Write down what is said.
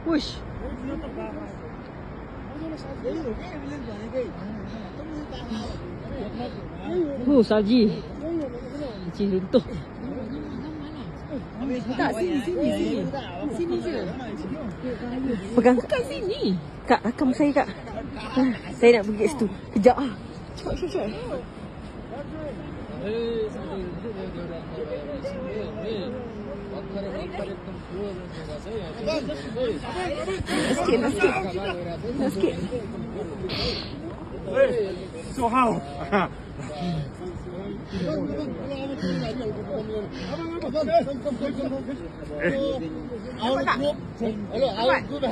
Wush. Salji. Salji runtuh. Tak, sini. Sini je. Pegang. Bukan sini. Kak, rakam saya, Kak. Saya nak pergi kat situ. Kejap ah. Cepat. Sikit. So how? Our group